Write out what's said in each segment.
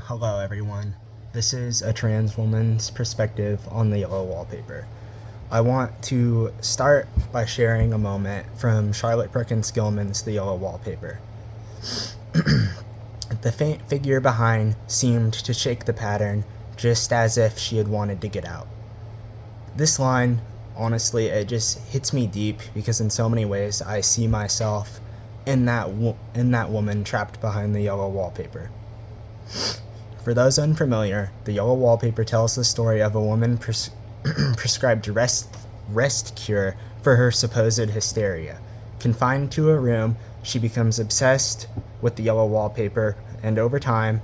Hello, everyone. This is a trans woman's perspective on the yellow wallpaper. I want to start by sharing a moment from Charlotte Perkins Gilman's The Yellow Wallpaper. The faint figure behind seemed to shake the pattern just as if she had wanted to get out. This line, honestly, it just hits me deep because in so many ways I see myself in that woman trapped behind the yellow wallpaper. For those unfamiliar, the yellow wallpaper tells the story of a woman prescribed rest cure for her supposed hysteria. Confined to a room, she becomes obsessed with the yellow wallpaper and over time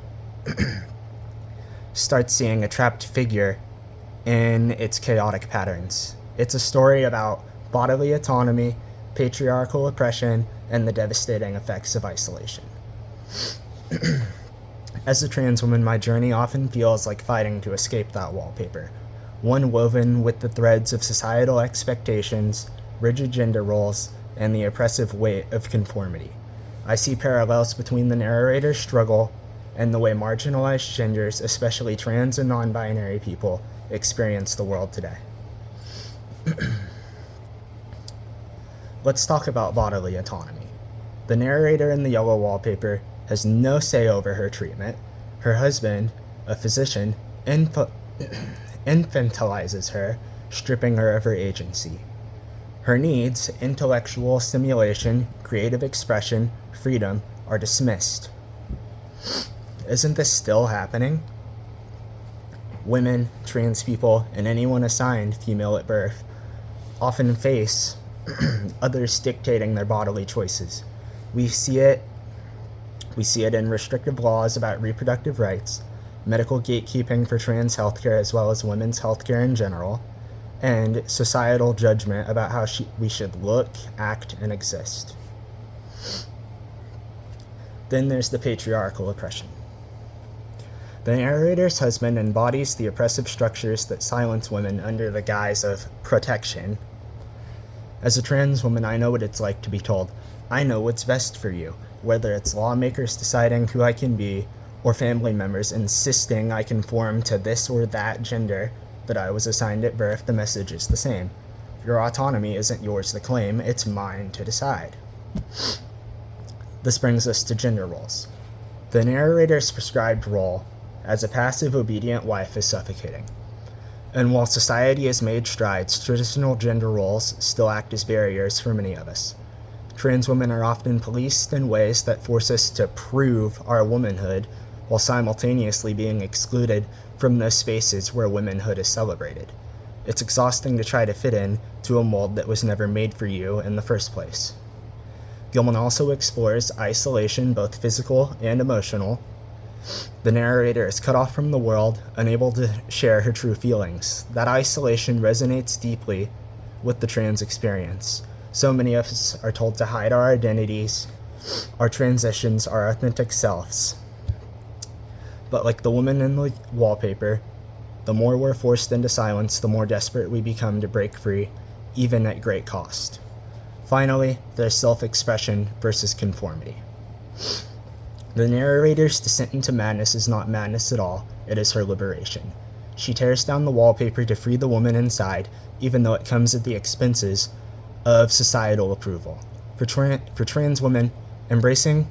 starts seeing a trapped figure in its chaotic patterns. It's a story about bodily autonomy, patriarchal oppression, and the devastating effects of isolation. As a trans woman, my journey often feels like fighting to escape that wallpaper, one woven with the threads of societal expectations, rigid gender roles, and the oppressive weight of conformity. I see parallels between the narrator's struggle and the way marginalized genders, especially trans and non-binary people, experience the world today. Let's talk about bodily autonomy. The narrator in the yellow wallpaper has no say over her treatment. Her husband, a physician, infantilizes her, stripping her of her agency. Her needs, intellectual stimulation, creative expression, freedom, are dismissed. Isn't this still happening? Women, trans people, and anyone assigned female at birth often face others dictating their bodily choices. We see it in restrictive laws about reproductive rights, medical gatekeeping for trans healthcare as well as women's healthcare in general, and societal judgment about how we should look, act, and exist. Then there's the patriarchal oppression. The narrator's husband embodies the oppressive structures that silence women under the guise of protection. As a trans woman, I know what it's like to be told, "I know what's best for you," whether it's lawmakers deciding who I can be, or family members insisting I conform to this or that gender that I was assigned at birth. The message is the same. Your autonomy isn't yours to claim, it's mine to decide. This brings us to gender roles. The narrator's prescribed role as a passive, obedient wife is suffocating. And while society has made strides, traditional gender roles still act as barriers for many of us. Trans women are often policed in ways that force us to prove our womanhood while simultaneously being excluded from those spaces where womanhood is celebrated. It's exhausting to try to fit in to a mold that was never made for you in the first place. Gilman also explores isolation, both physical and emotional. The narrator is cut off from the world, unable to share her true feelings. That isolation resonates deeply with the trans experience. So many of us are told to hide our identities, our transitions, our authentic selves. But like the woman in the wallpaper, the more we're forced into silence, the more desperate we become to break free, even at great cost. Finally, there's self-expression versus conformity. The narrator's descent into madness is not madness at all, it is her liberation. She tears down the wallpaper to free the woman inside, even though it comes at the expenses of societal approval. For trans women, embracing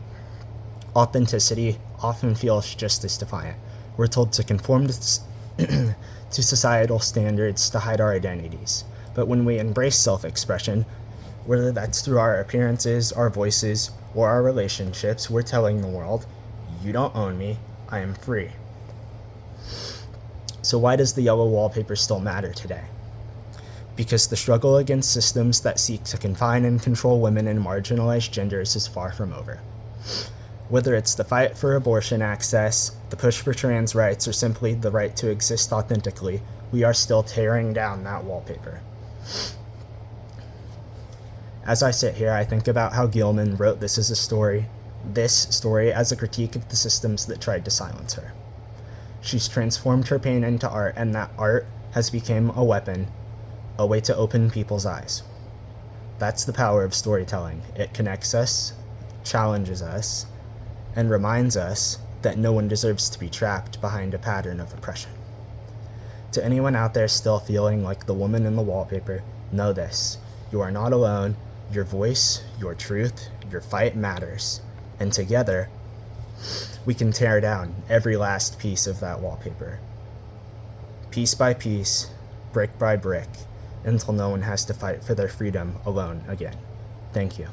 authenticity often feels just as defiant. We're told to conform to societal standards to hide our identities. But when we embrace self-expression, whether that's through our appearances, our voices, or our relationships, we're telling the world, you don't own me, I am free. So why does the yellow wallpaper still matter today? Because the struggle against systems that seek to confine and control women and marginalized genders is far from over. Whether it's the fight for abortion access, the push for trans rights, or simply the right to exist authentically, we are still tearing down that wallpaper. As I sit here, I think about how Gilman wrote this story as a critique of the systems that tried to silence her. She's transformed her pain into art, and that art has become a weapon, a way to open people's eyes. That's the power of storytelling. It connects us, challenges us, and reminds us that no one deserves to be trapped behind a pattern of oppression. To anyone out there still feeling like the woman in the wallpaper, know this: you are not alone. Your voice, your truth, your fight matters. And together, we can tear down every last piece of that wallpaper. Piece by piece, brick by brick, until no one has to fight for their freedom alone again. Thank you.